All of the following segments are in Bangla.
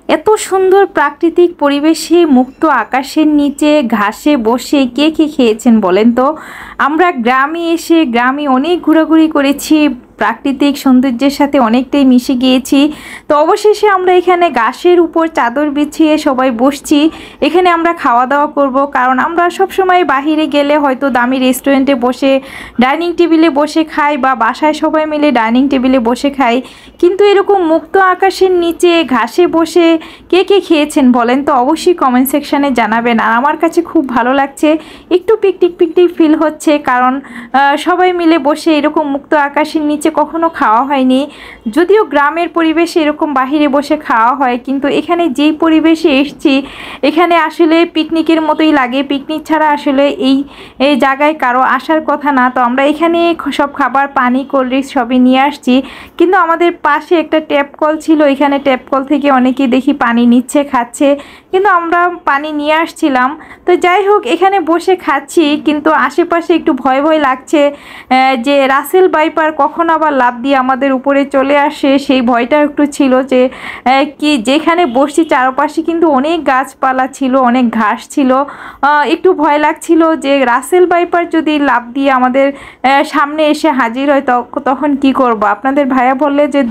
এত সুন্দর প্রাকৃতিক পরিবেশে মুক্ত আকাশের নিচে ঘাসে বসে কে কে খেয়েছেন বলেন তো। আমরা গ্রামে এসে গ্রামে অনেক ঘোরাঘুরি করেছি, প্রাকৃতিক সৌন্দর্যের সাথে অনেকটাই মিশে গিয়েছি। তো অবশেষে আমরা এখানে ঘাসের উপর চাদর বিছিয়ে সবাই বসছি। এখানে আমরা খাওয়া দাওয়া করব, কারণ আমরা সবসময় বাহিরে গেলে হয়তো দামি রেস্টুরেন্টে বসে ডাইনিং টেবিলে বসে খাই বা বাসায় সবাই মিলে ডাইনিং টেবিলে বসে খাই, কিন্তু এরকম মুক্ত আকাশের নিচে ঘাসে বসে কে কে খেয়েছেন বলেন তো। অবশ্যই কমেন্ট সেকশানে জানাবেন। আর আমার কাছে খুব ভালো লাগছে, একটু পিকনিক পিকনিক ফিল হচ্ছে, কারণ সবাই মিলে বসে এরকম মুক্ত আকাশের নিচে কখনো খাওয়া হয়নি। যদিও গ্রামের পরিবেশে এরকম বাহিরে বসে খাওয়া হয়, কিন্তু এখানে যেই পরিবেশে এসেছি এখানে আসলে পিকনিকের মতোই লাগে। পিকনিক ছাড়া আসলে এই জায়গায় কারো আসার কথা না। তো আমরা এখানে সব খাবার, পানি, কোল্ড ড্রিঙ্কস সবই নিয়ে আসছি, কিন্তু আমাদের পাশে একটা ট্যাপ কল ছিল, এখানে ট্যাপ কল থেকে অনেকেই দেখি পানি নিচ্ছে, খাচ্ছে, কিন্তু আমরা পানি নিয়ে আসছিলাম। তো যাই হোক, এখানে বসে খাচ্ছি, কিন্তু আশেপাশে একটু ভয় ভয় লাগছে যে রাসেল ভাইপার কখন আবার লাফ দিয়ে আমাদের উপরে চলে আসে, সেই ভয়টা একটু ছিল। যে কি যেখানে বসছি চারপাশে কিন্তু অনেক গাছপালা ছিল, অনেক ঘাস ছিল, একটু ভয় লাগছিল যে রাসেল ভাইপার যদি লাফ দিয়ে আমাদের সামনে এসে হাজির হয় তখন কি করব। আপনাদের ভাইয়া বললে যে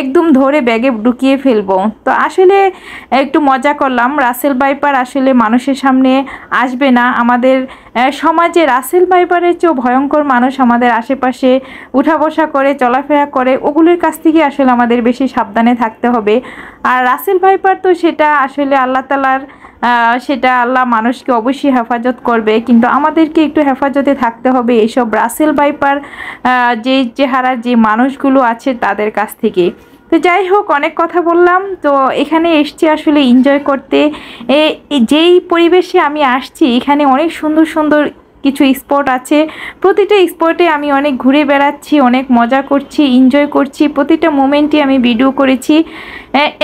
একদম ধরে ব্যাগে ঢুকিয়ে ফেলবো। তো আসলে একটু মজা করলাম। রাসেল ভাইপার আসলে মানুষের সামনে আসবে না। আমাদের সমাজে রাসেল ভাইপারের চেয়েও ভয়ঙ্কর মানুষ আমাদের আশেপাশে উঠা বসা করে, চলাফেরা করে, ওগুলোর কাছ থেকে আসলে আমাদের বেশি সাবধানে থাকতে হবে। আর রাসেল ভাইপার তো সেটা আসলে আল্লাহ তাআলার, সেটা আল্লাহ মানুষকে অবশ্যই হেফাজত করবে, কিন্তু আমাদেরকে একটু হেফাজতে থাকতে হবে এইসব রাসেল ভাইপার যে চেহারার যে মানুষগুলো আছে তাদের কাছ থেকে। তো যাই হোক, অনেক কথা বললাম। তো এখানে এসছি আসলে এনজয় করতে। যেই পরিবেশে আমি আসছি এখানে অনেক সুন্দর সুন্দর কিছু স্পট আছে। প্রতিটা স্পটে আমি অনেক ঘুরে বেড়াচ্ছি, অনেক মজা করছি, এনজয় করছি, প্রতিটা মোমেন্টই আমি ভিডিও করেছি।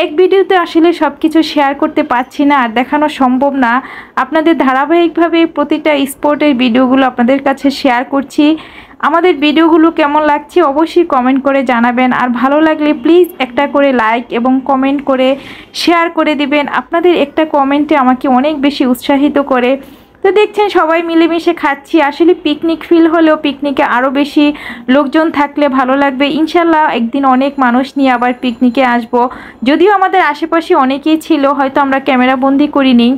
এক ভিডিওতে আসলে সব কিছু শেয়ার করতে পারছি না, আর দেখানো সম্ভব না। আপনাদের ধারাবাহিকভাবে প্রতিটা স্পটের ভিডিওগুলো আপনাদের কাছে শেয়ার করছি। আমাদের ভিডিওগুলো কেমন লাগছে অবশ্যই কমেন্ট করে জানাবেন। আর ভালো লাগলে প্লিজ একটা করে লাইক এবং কমেন্ট করে শেয়ার করে দিবেন। আপনাদের একটা কমেন্টে আমাকে অনেক বেশি উৎসাহিত করে। তো দেখছেন সবাই মিলেমিশে খাচ্ছি। আসলে পিকনিক ফিল হলেও পিকনিকে আরও বেশি লোকজন থাকলে ভালো লাগবে। ইনশাল্লাহ একদিন অনেক মানুষ নিয়ে আবার পিকনিকে আসব। যদিও আমাদের আশেপাশে অনেকেই ছিল, হয়তো আমরা ক্যামেরা বন্দি করিনি।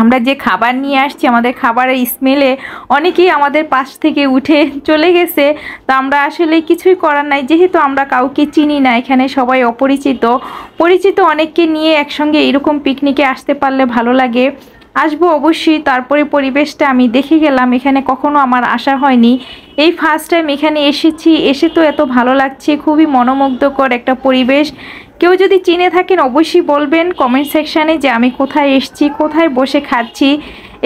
আমরা যে খাবার নিয়ে আসছি, আমাদের খাবারের স্মেলে অনেকেই আমাদের পাশ থেকে উঠে চলে গেছে। তো আমরা আসলে কিছুই করার নাই, যেহেতু আমরা কাউকে চিনি না, এখানে সবাই অপরিচিত। পরিচিত অনেককে নিয়ে একসঙ্গে এরকম পিকনিকে আসতে পারলে ভালো লাগে। আসবো অবশ্যই। তারপরে পরিবেশটা আমি দেখে গেলাম, এখানে কখনো আমার আসা হয়নি, এই ফার্স্ট টাইম এখানে এসেছি। এসে তো এত ভালো লাগছে, খুবই মনোমুগ্ধকর একটা পরিবেশ। কেউ যদি চিনে থাকেন অবশ্যই বলবেন কমেন্ট সেকশানে যে আমি কোথায় এসেছি, কোথায় বসে খাচ্ছি।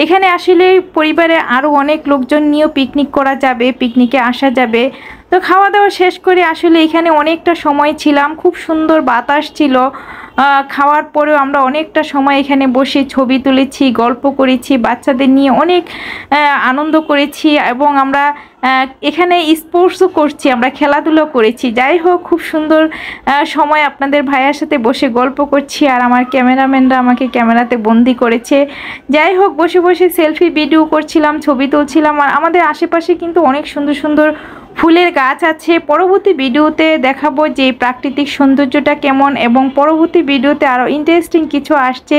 এখানে আসলে পরিবারে আরও অনেক লোকজন নিয়েও পিকনিক করা যাবে, পিকনিকে আসা যাবে। তো খাওয়া দাওয়া শেষ করে আসলে এখানে অনেকটা সময় ছিলাম, খুব সুন্দর বাতাস ছিল। খাওয়ার পরেও আমরা অনেকটা সময় এখানে বসে ছবি তুলেছি, গল্প করেছি, বাচ্চাদের নিয়ে অনেক আনন্দ করেছি, এবং আমরা এখানে স্পোর্টসও করছি, আমরা খেলাধুলো করেছি। যাই হোক, খুব সুন্দর সময় আপনাদের ভাইয়ার সাথে বসে গল্প করছি, আর আমার ক্যামেরাম্যানরা আমাকে ক্যামেরাতে বন্দি করেছে। যাই হোক, বসে বসে সেলফি ভিডিও করছিলাম, ছবি তুলছিলাম। আর আমাদের আশেপাশে কিন্তু অনেক সুন্দর সুন্দর ফুলের গাছ আছে। পরবর্তী ভিডিওতে দেখাবো যে প্রাকৃতিক সৌন্দর্যটা কেমন, এবং পরবর্তী ভিডিওতে আরও ইন্টারেস্টিং কিছু আসছে।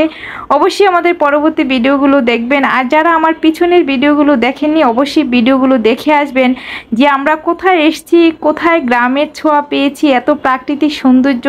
অবশ্যই আমাদের পরবর্তী ভিডিওগুলো দেখবেন। আর যারা আমার পিছনের ভিডিওগুলো দেখেননি অবশ্যই ভিডিওগুলো দেখে আসবেন, যে আমরা কোথায় এসেছি, কোথায় গ্রামের ছোঁয়া পেয়েছি, এত প্রাকৃতিক সৌন্দর্য।